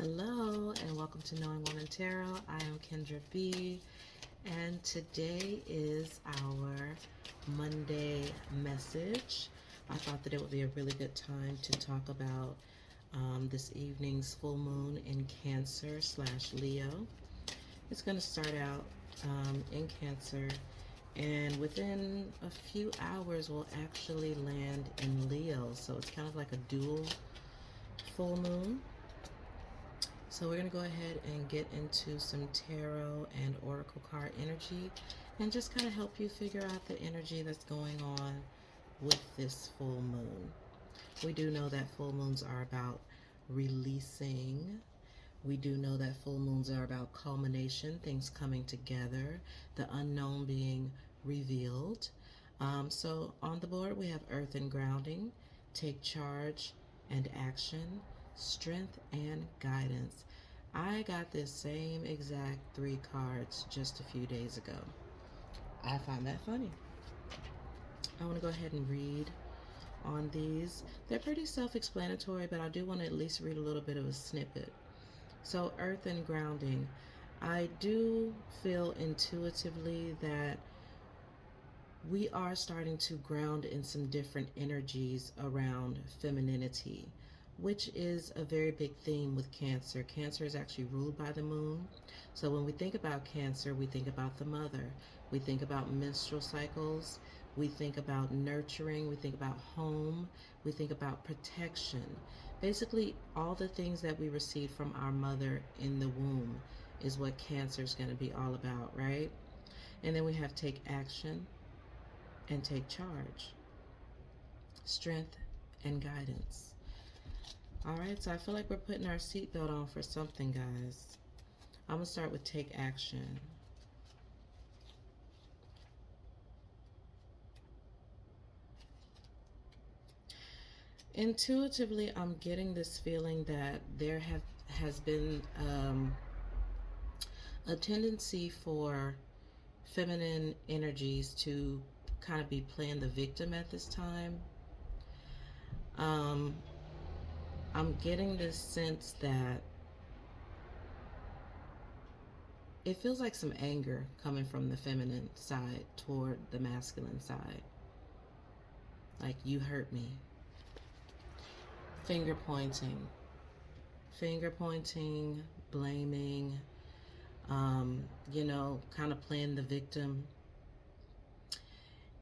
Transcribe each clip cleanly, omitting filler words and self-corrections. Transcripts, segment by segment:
Hello and welcome to Knowing Woman Tarot. I am Kendra B, and today is our Monday message. I thought that it would be a really good time to talk about this evening's full moon in Cancer/Leo. It's going to start out in Cancer, and within a few hours we'll actually land in Leo. So it's kind of like a dual full moon. So we're going to go ahead and get into some tarot and oracle card energy and just kind of help you figure out the energy that's going on with this full moon. We do know that full moons are about releasing. We do know that full moons are about culmination, things coming together, the unknown being revealed. So on the board we have earth and grounding, take charge and action, strength and guidance. I got this same exact 3 cards just a few days ago. I find that funny. I want to go ahead and read on these. They're pretty self-explanatory, but I do want to at least read a little bit of a snippet. So earth and grounding. I do feel intuitively that we are starting to ground in some different energies around femininity, which is a very big theme with Cancer. Cancer is actually ruled by the moon. So when we think about Cancer, we think about the mother. We think about menstrual cycles. We think about nurturing. We think about home. We think about protection. Basically, all the things that we receive from our mother in the womb is what Cancer is going to be all about, right? And then we have take action and take charge, strength and guidance. All right, so I feel like we're putting our seatbelt on for something, guys. I'm gonna start with take action. Intuitively, I'm getting this feeling that there has been a tendency for feminine energies to kind of be playing the victim at this time. I'm getting this sense that it feels like some anger coming from the feminine side toward the masculine side. Like, you hurt me. Finger pointing. Finger pointing, blaming, kind of playing the victim.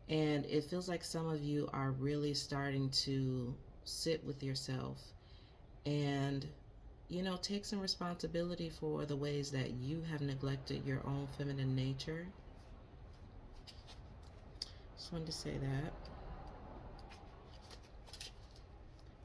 And it feels like some of you are really starting to sit with yourself and take some responsibility for the ways that you have neglected your own feminine nature. Just wanted to say that.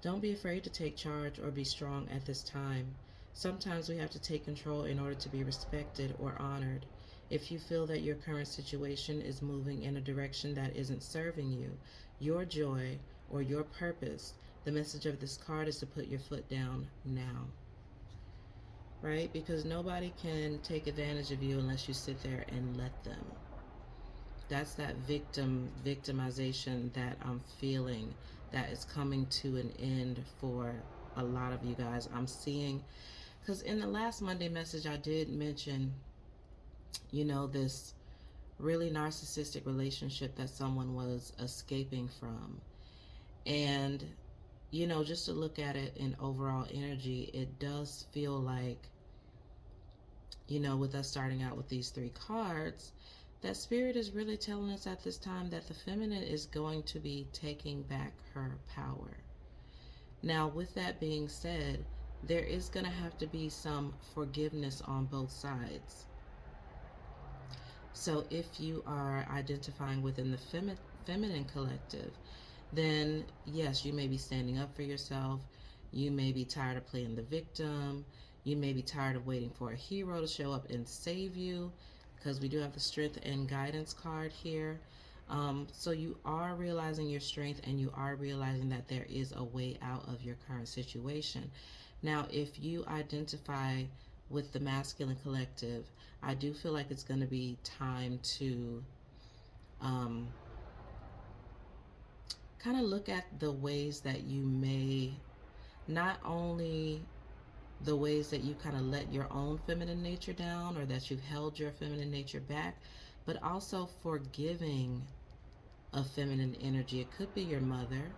Don't be afraid to take charge or be strong at this time. Sometimes we have to take control in order to be respected or honored. If you feel that your current situation is moving in a direction that isn't serving you, your joy, or your purpose, the message of this card is to put your foot down now. Right? Because nobody can take advantage of you unless you sit there and let them. That's that victimization that I'm feeling that is coming to an end for a lot of you guys. I'm seeing, because in the last Monday message I did mention, this really narcissistic relationship that someone was escaping from. And, just to look at it in overall energy, it does feel like, with us starting out with these 3 cards, that Spirit is really telling us at this time that the feminine is going to be taking back her power. Now, with that being said, there is going to have to be some forgiveness on both sides. So if you are identifying within the feminine collective, then yes, you may be standing up for yourself. You may be tired of playing the victim. You may be tired of waiting for a hero to show up and save you, because we do have the strength and guidance card here. So you are realizing your strength, and you are realizing that there is a way out of your current situation. Now, if you identify with the masculine collective, I do feel like it's going to be time to kind of look at the ways that you may not only the ways that you kind of let your own feminine nature down, or that you've held your feminine nature back, but also forgiving a feminine energy. It could be your mother,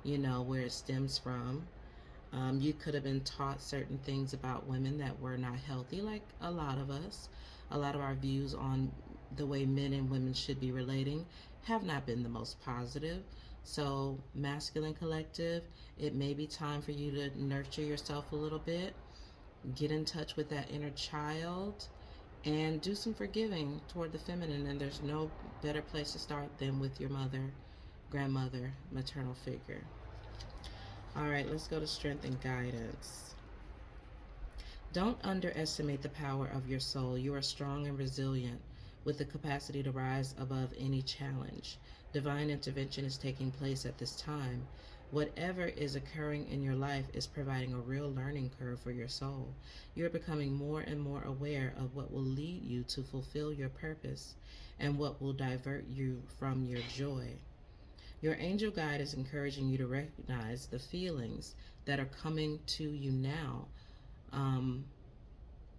where it stems from. You could have been taught certain things about women that were not healthy, like a lot of us. A lot of our views on the way men and women should be relating have not been the most positive. So, Masculine Collective, it may be time for you to nurture yourself a little bit, get in touch with that inner child, and do some forgiving toward the feminine. And there's no better place to start than with your mother, grandmother, maternal figure. All right, let's go to strength and guidance. Don't underestimate the power of your soul. You are strong and resilient, with the capacity to rise above any challenge. Divine intervention is taking place at this time. Whatever is occurring in your life is providing a real learning curve for your soul. You're becoming more and more aware of what will lead you to fulfill your purpose and what will divert you from your joy. Your angel guide is encouraging you to recognize the feelings that are coming to you now.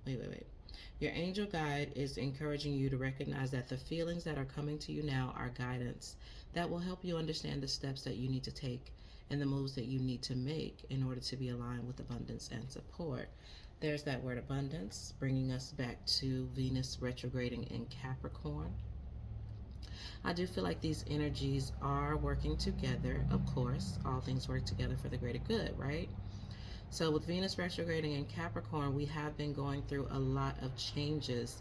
Wait. Your angel guide is encouraging you to recognize that the feelings that are coming to you now are guidance that will help you understand the steps that you need to take and the moves that you need to make in order to be aligned with abundance and support. There's that word abundance, bringing us back to Venus retrograding in Capricorn. I do feel like these energies are working together. Of course, all things work together for the greater good, right? So with Venus retrograding in Capricorn, we have been going through a lot of changes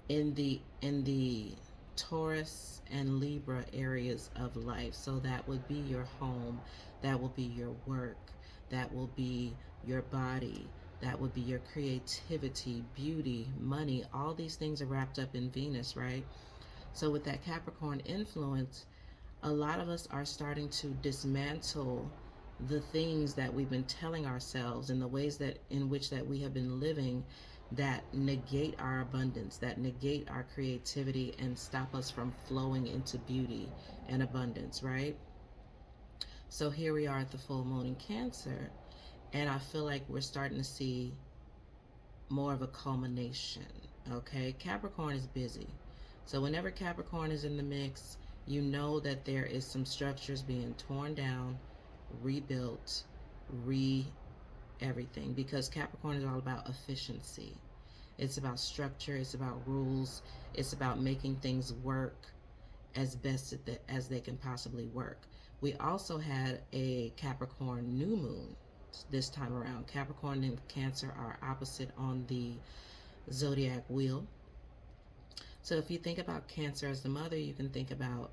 in the Taurus and Libra areas of life. So that would be your home, that will be your work, that will be your body, that would be your creativity, beauty, money. All these things are wrapped up in Venus, right? So with that Capricorn influence, a lot of us are starting to dismantle the things that we've been telling ourselves and the ways that in which that we have been living that negate our abundance, that negate our creativity and stop us from flowing into beauty and abundance, right? So here we are at the full moon in Cancer, and I feel like we're starting to see more of a culmination, okay? Capricorn is busy. So whenever Capricorn is in the mix, you know that there is some structures being torn down, rebuilt, everything, because Capricorn is all about efficiency. It's about structure, it's about rules, it's about making things work as best as they can possibly work. We also had a Capricorn new moon this time around. Capricorn and Cancer are opposite on the zodiac wheel. So if you think about Cancer as the mother, you can think about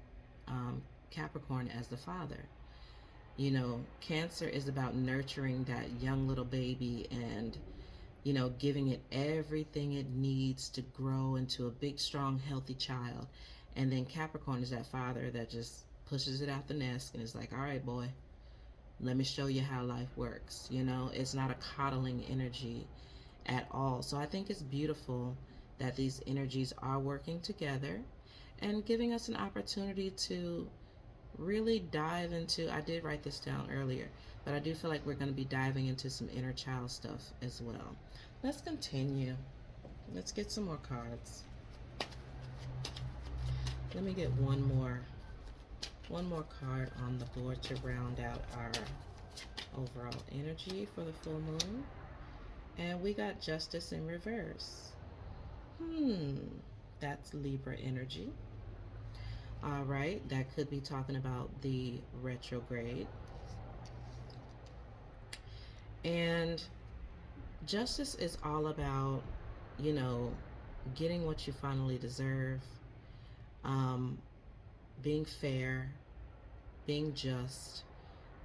Capricorn as the father. Cancer is about nurturing that young little baby and, giving it everything it needs to grow into a big, strong, healthy child. And then Capricorn is that father that just pushes it out the nest and is like, all right, boy, let me show you how life works. It's not a coddling energy at all. So I think it's beautiful that these energies are working together and giving us an opportunity to really dive into, I did write this down earlier, but I do feel like we're going to be diving into some inner child stuff as well. Let's continue. Let's get some more cards. Let me get one more card on the board to round out our overall energy for the full moon. And we got Justice in reverse. That's Libra energy. All right, that could be talking about the retrograde. And justice is all about, getting what you finally deserve, being fair, being just,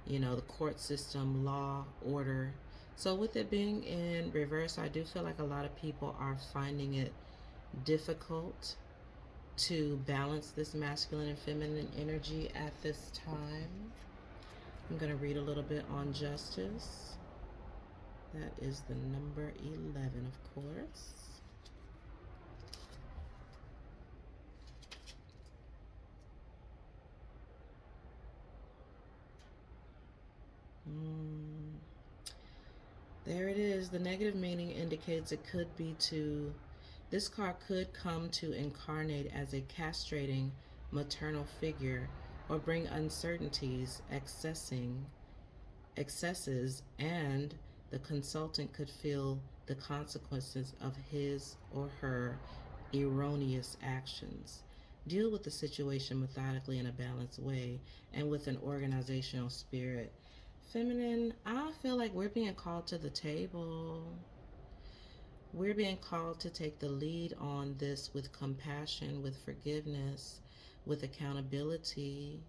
the court system, law, order. So with it being in reverse, I do feel like a lot of people are finding it difficult to balance this masculine and feminine energy at this time. I'm going to read a little bit on justice. That is the number 11, of course. There it is. The negative meaning indicates it could be to, this card could come to incarnate as a castrating maternal figure or bring uncertainties, excesses, and the consultant could feel the consequences of his or her erroneous actions. Deal with the situation methodically in a balanced way and with an organizational spirit. Feminine, I feel like we're being called to the table. We're being called to take the lead on this with compassion, with forgiveness, with accountability.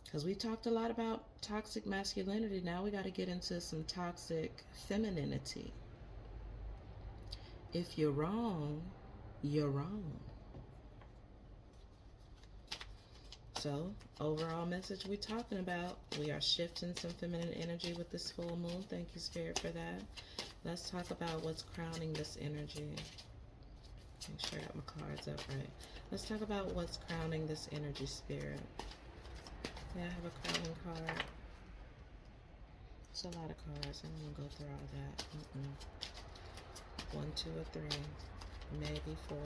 Because we talked a lot about toxic masculinity. Now we got to get into some toxic femininity. If you're wrong, you're wrong. So, overall message we're talking about, we are shifting some feminine energy with this full moon. Thank you, Spirit, for that. Let's talk about what's crowning this energy. Make sure I got my cards up right. Let's talk about what's crowning this energy, Spirit. Yeah, I have a crowning card. It's a lot of cards. I don't want to go through all that. 1, 2, or 3. Maybe 4.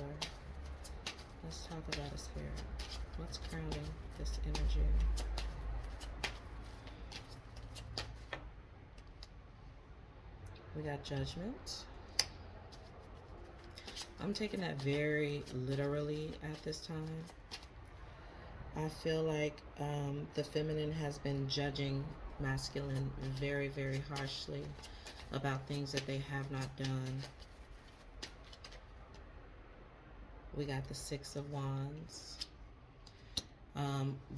Let's talk about a Spirit. What's crowning this energy? We got Judgment. I'm taking that very literally at this time. I feel like the feminine has been judging masculine very, very harshly about things that they have not done. We got the Six of Wands.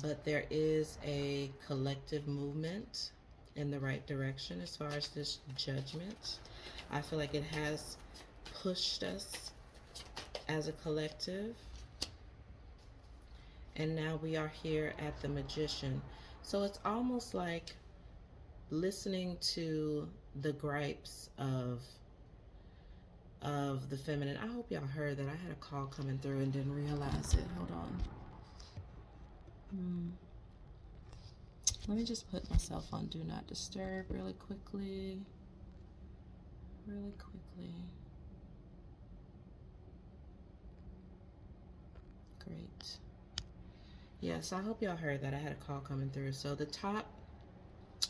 But there is a collective movement in the right direction as far as this judgment. I feel like it has pushed us as a collective. And now we are here at the Magician. So it's almost like listening to the gripes of the feminine. I hope y'all heard that. I had a call coming through and didn't realize it. Hold on. Let me just put myself on Do Not Disturb really quickly. Really quickly. Great. Yes, I hope y'all heard that. I had a call coming through. So the top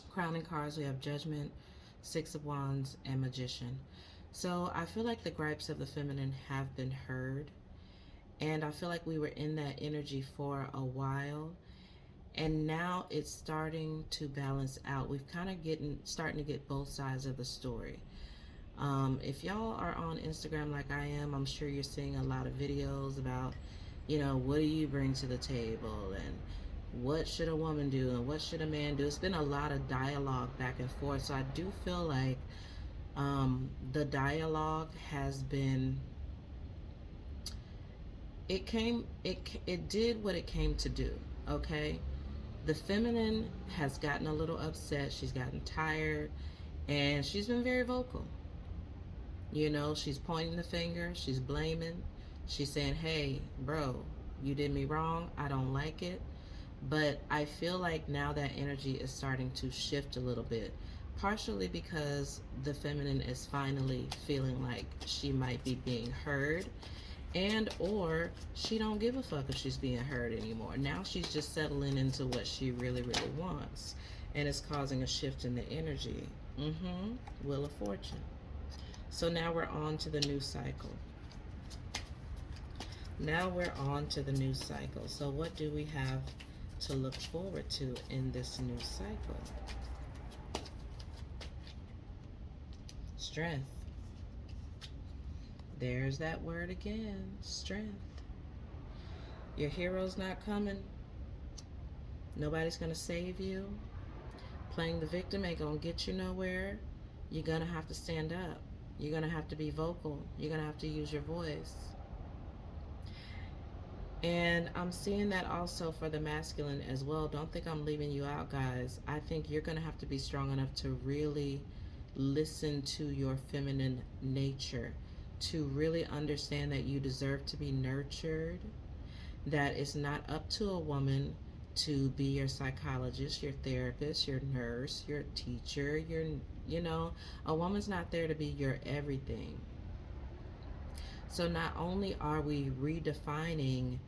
crowning cards, we have Judgment, Six of Wands, and Magician. So I feel like the gripes of the feminine have been heard. And I feel like we were in that energy for a while. And now it's starting to balance out. We've kind of starting to get both sides of the story. If y'all are on Instagram like I am, I'm sure you're seeing a lot of videos about, you know, what do you bring to the table and what should a woman do and what should a man do. It's been a lot of dialogue back and forth. So I do feel like the dialogue has been, it did what it came to do, okay? The feminine has gotten a little upset. She's gotten tired and she's been very vocal. You know, she's pointing the finger, she's blaming, she's saying, hey, bro, you did me wrong, I don't like it. But I feel like now that energy is starting to shift a little bit, partially because the feminine is finally feeling like she might be being heard, and or she don't give a fuck if she's being heard anymore. Now she's just settling into what she really, really wants, and it's causing a shift in the energy. Wheel of Fortune. So now we're on to the new cycle. Now we're on to the new cycle. So what do we have to look forward to in this new cycle? Strength. There's that word again, strength. Your hero's not coming. Nobody's gonna save you. Playing the victim ain't gonna get you nowhere. You're gonna have to stand up. You're gonna have to be vocal. You're gonna have to use your voice. And I'm seeing that also for the masculine as well. Don't think I'm leaving you out, guys. I think you're gonna have to be strong enough to really listen to your feminine nature, to really understand that you deserve to be nurtured, that it's not up to a woman to be your psychologist, your therapist, your nurse, your teacher, you know, a woman's not there to be your everything. So not only are we redefining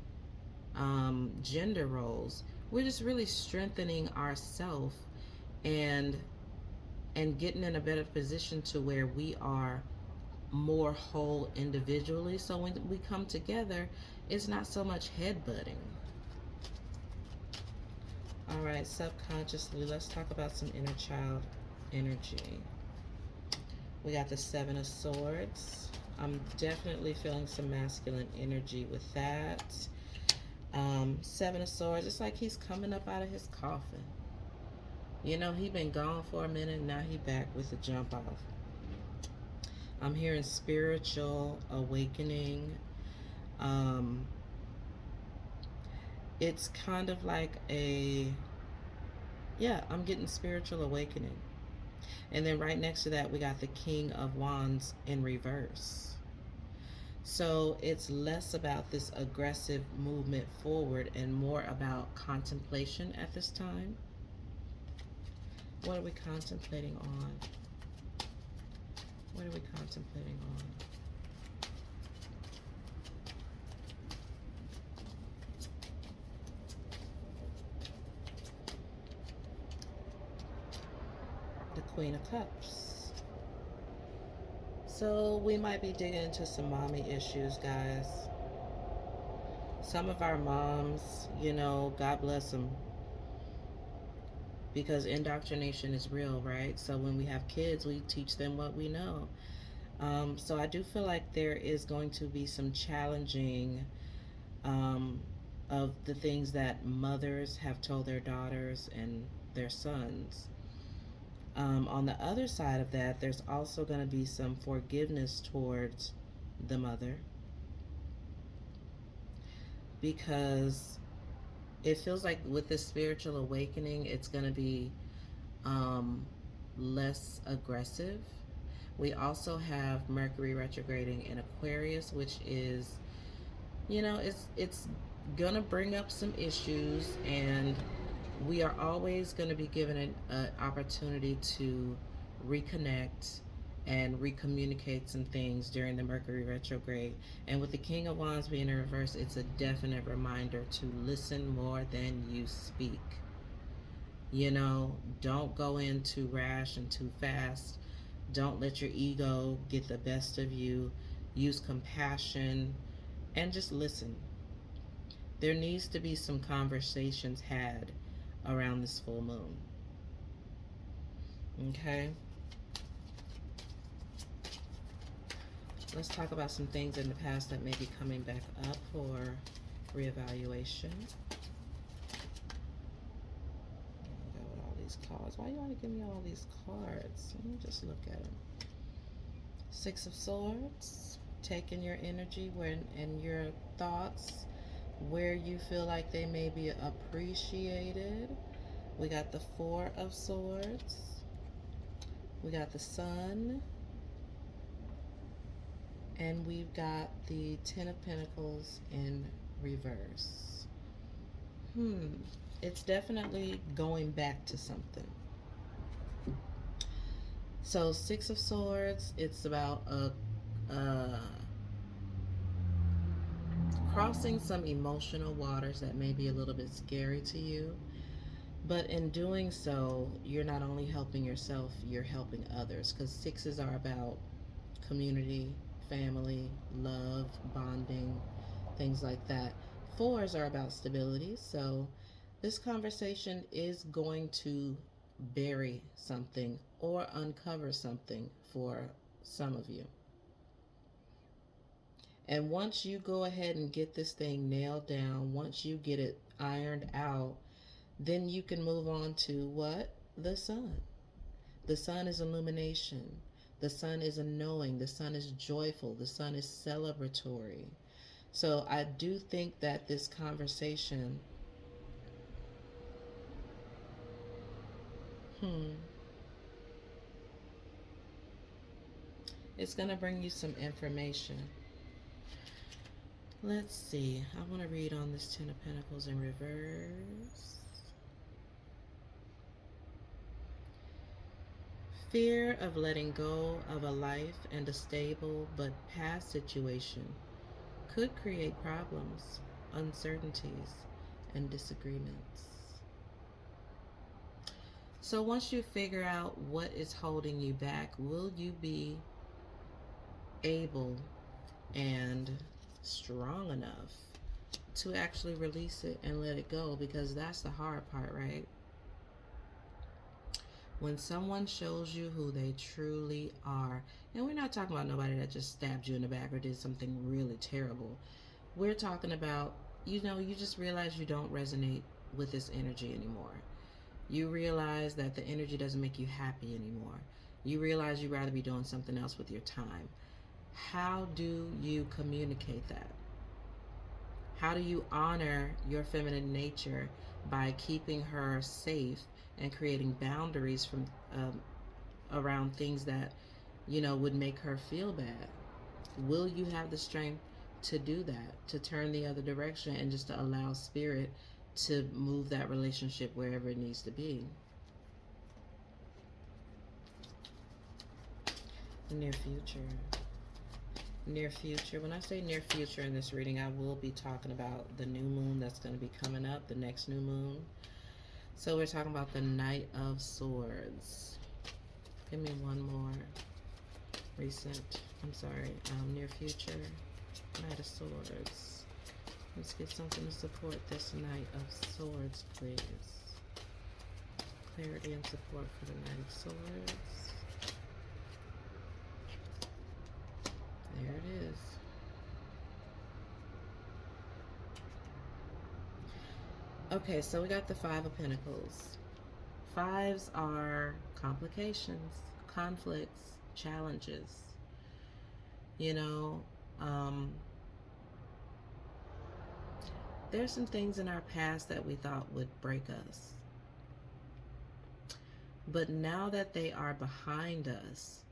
gender roles, we're just really strengthening ourselves and getting in a better position to where we are more whole individually. So when we come together, it's not so much headbutting. All right, subconsciously, let's talk about some inner child energy. We got the Seven of Swords. I'm definitely feeling some masculine energy with that. Seven of Swords, it's like he's coming up out of his coffin. You know, he been gone for a minute, now he back with a jump off. I'm hearing spiritual awakening. It's kind of like I'm getting spiritual awakening. And then right next to that, we got the King of Wands in reverse. So it's less about this aggressive movement forward and more about contemplation at this time. What are we contemplating on? What are we contemplating on? The Queen of Cups. So we might be digging into some mommy issues, guys. Some of our moms, you know, God bless them, because indoctrination is real, right? So when we have kids, we teach them what we know. So I do feel like there is going to be some challenging of the things that mothers have told their daughters and their sons. On the other side of that, there's also going to be some forgiveness towards the mother, because it feels like with this spiritual awakening, it's going to be less aggressive. We also have Mercury retrograding in Aquarius, which is, you know, it's gonna bring up some issues, and we are always going to be given an opportunity to reconnect and recommunicate some things during the Mercury retrograde. And with the King of Wands being in reverse, it's a definite reminder to listen more than you speak. You know, don't go in too rash and too fast. Don't let your ego get the best of you. Use compassion and just listen. There needs to be some conversations had around this full moon. Okay? Let's talk about some things in the past that may be coming back up for reevaluation. Go with all these cards. Why do you want to give me all these cards? Let me just look at them. Six of Swords. Taking your energy and your thoughts where you feel like they may be appreciated. We got the Four of Swords. We got the Sun. And we've got the Ten of Pentacles in reverse. It's definitely going back to something. So Six of Swords, it's about crossing some emotional waters that may be a little bit scary to you. But in doing so, you're not only helping yourself, you're helping others, because sixes are about community, family, love, bonding, things like that. Fours are about stability. So this conversation is going to bury something or uncover something for some of you. And once you go ahead and get this thing nailed down, once you get it ironed out, then you can move on to what? The Sun. The Sun is illumination. The Sun is a knowing. The Sun is joyful. The Sun is celebratory. So I do think that this conversation, it's going to bring you some information. Let's see. I want to read on this Ten of Pentacles in reverse. Fear of letting go of a life and a stable but past situation could create problems, uncertainties, and disagreements. So once you figure out what is holding you back, will you be able and strong enough to actually release it and let it go? Because that's the hard part, right? When someone shows you who they truly are, and we're not talking about nobody that just stabbed you in the back or did something really terrible. We're talking about, you just realize you don't resonate with this energy anymore. You realize that the energy doesn't make you happy anymore. You realize you'd rather be doing something else with your time. How do you communicate that? How do you honor your feminine nature by keeping her safe and creating boundaries from around things that would make her feel bad? Will you have the strength to do that, to turn the other direction and just to allow spirit to move that relationship wherever it needs to be? Near future. Near future. When I say near future in this reading, I will be talking about the new moon that's going to be coming up, the next new moon. So we're talking about the Knight of Swords. Give me one more near future, Knight of Swords. Let's get something to support this Knight of Swords, please. Clarity and support for the Knight of Swords. There it is. Okay, so we got the Five of Pentacles. Fives are complications, conflicts, challenges. There's some things in our past that we thought would break us. But now that they are behind us,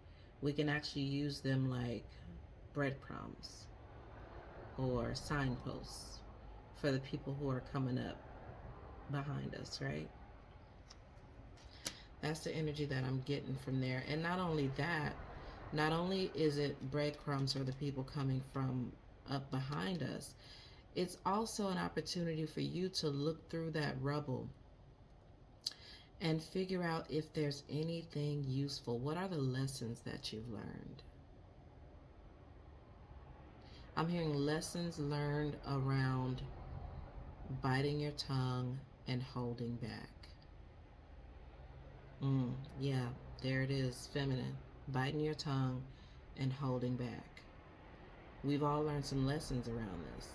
we can actually use them like breadcrumbs or signposts for the people who are coming up behind us, right? That's the energy that I'm getting from there. And not only that, not only is it breadcrumbs for the people coming from up behind us, it's also an opportunity for you to look through that rubble and figure out if there's anything useful. What are the lessons that you've learned? I'm hearing lessons learned around biting your tongue and holding back. Yeah, there it is, feminine. Biting your tongue and holding back. We've all learned some lessons around this.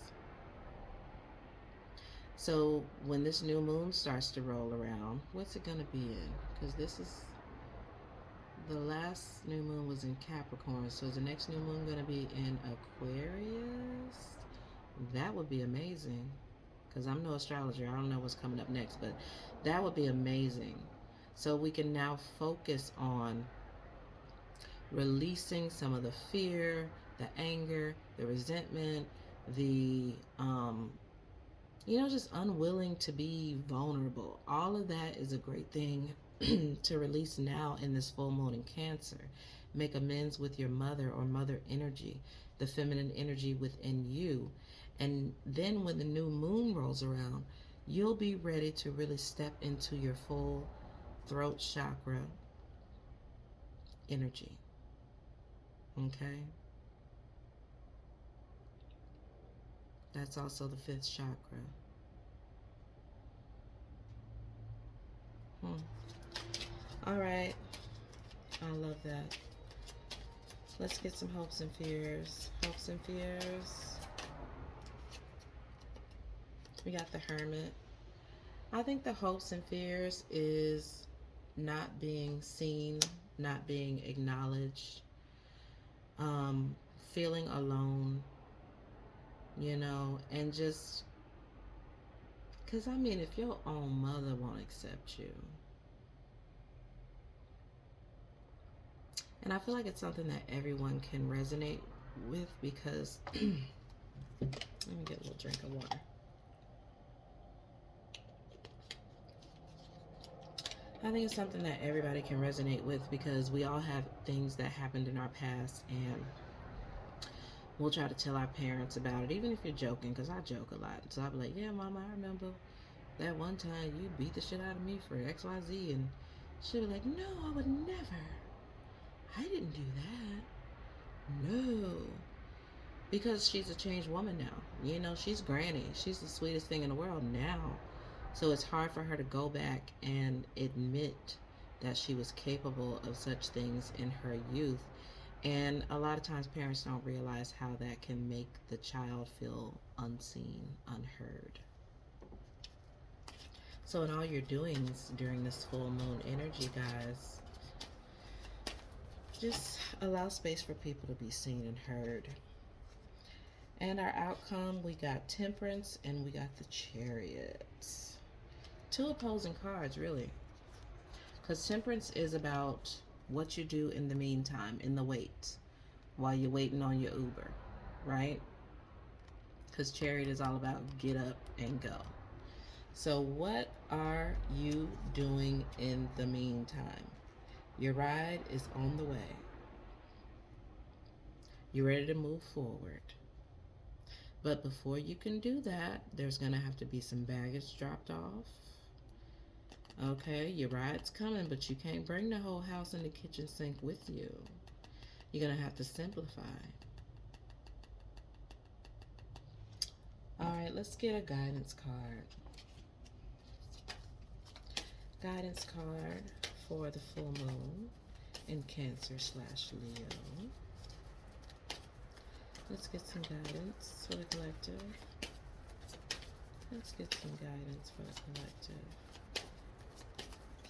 So when this new moon starts to roll around, what's it going to be in? Because this is, the last new moon was in Capricorn. So is the next new moon going to be in Aquarius? That would be amazing. Because I'm no astrologer. I don't know what's coming up next. But that would be amazing. So we can now focus on releasing some of the fear, the anger, the resentment, the just unwilling to be vulnerable. All of that is a great thing to release now in this full moon in Cancer. Make amends with your mother or mother energy, the feminine energy within you. And then when the new moon rolls around, you'll be ready to really step into your full throat chakra energy. Okay? That's also the fifth chakra. All right. I love that. Let's get some hopes and fears. Hopes and fears. We got the Hermit. I think the hopes and fears is not being seen, not being acknowledged, feeling alone, and just, because if your own mother won't accept you, and I feel like it's something that everyone can resonate with, because Let me get a little drink of water. I think it's something that everybody can resonate with because we all have things that happened in our past, and we'll try to tell our parents about it, even if you're joking, because I joke a lot. So I'll be like, yeah, Mama, I remember that one time you beat the shit out of me for XYZ. And she'll be like, no, I would never. I didn't do that. No. Because she's a changed woman now. You know, she's granny. She's the sweetest thing in the world now. So it's hard for her to go back and admit that she was capable of such things in her youth. And a lot of times parents don't realize how that can make the child feel unseen, unheard. So in all your doings during this full moon energy, guys, just allow space for people to be seen and heard. And our outcome, we got Temperance and we got the Chariots. Two opposing cards, really. Because Temperance is about what you do in the meantime, in the wait, while you're waiting on your Uber, right? Because Chariot is all about get up and go. So what are you doing in the meantime? Your ride is on the way. You're ready to move forward. But before you can do that, there's going to have to be some baggage dropped off. Okay, your ride's coming, but you can't bring the whole house and the kitchen sink with you. You're going to have to simplify. All right, let's get a guidance card. Guidance card for the full moon in Cancer/Leo. Let's get some guidance for the collective. Let's get some guidance for the collective.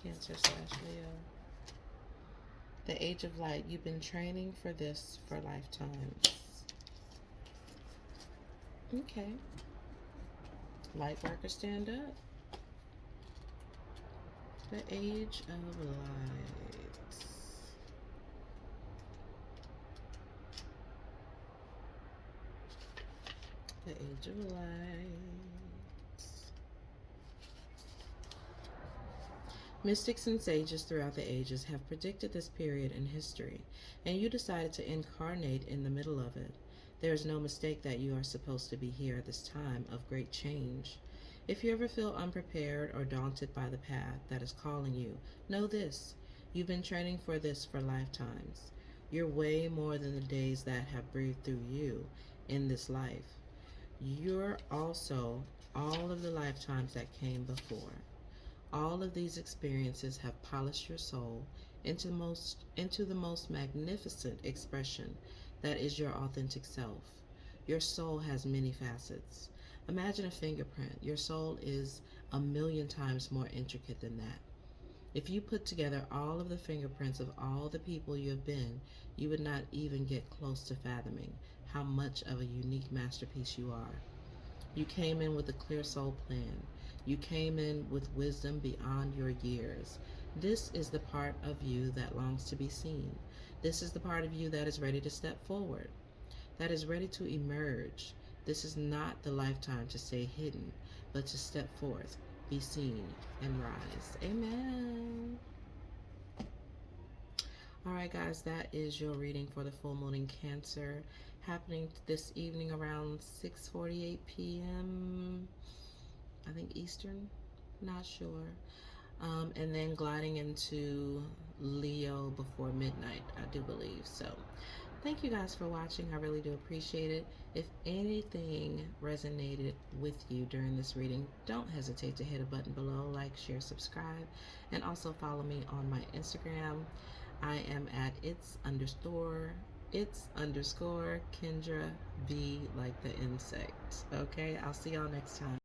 Cancer/Leo. The Age of Light. You've been training for this for lifetimes. Okay. Light workers, stand up. The Age of Light. The Age of Light. Mystics and sages throughout the ages have predicted this period in history, and you decided to incarnate in the middle of it. There is no mistake that you are supposed to be here at this time of great change. If you ever feel unprepared or daunted by the path that is calling you, know this: you've been training for this for lifetimes. You're way more than the days that have breathed through you in this life. You're also all of the lifetimes that came before. All of these experiences have polished your soul into the most magnificent expression that is your authentic self. Your soul has many facets. Imagine a fingerprint. Your soul is 1,000,000 times more intricate than that. If you put together all of the fingerprints of all the people you have been, you would not even get close to fathoming how much of a unique masterpiece you are. You came in with a clear soul plan. You came in with wisdom beyond your years. This is the part of you that longs to be seen. This is the part of you that is ready to step forward, that is ready to emerge. This is not the lifetime to stay hidden, but to step forth, be seen, and rise. Amen. All right, guys, that is your reading for the full moon in Cancer, happening this evening around 6:48 p.m. I think Eastern, not sure. And then gliding into Leo before midnight, I do believe. So thank you guys for watching. I really do appreciate it. If anything resonated with you during this reading, don't hesitate to hit a button below, like, share, subscribe, and also follow me on my Instagram. I am at it's_Kendra B, like the insect. Okay, I'll see y'all next time.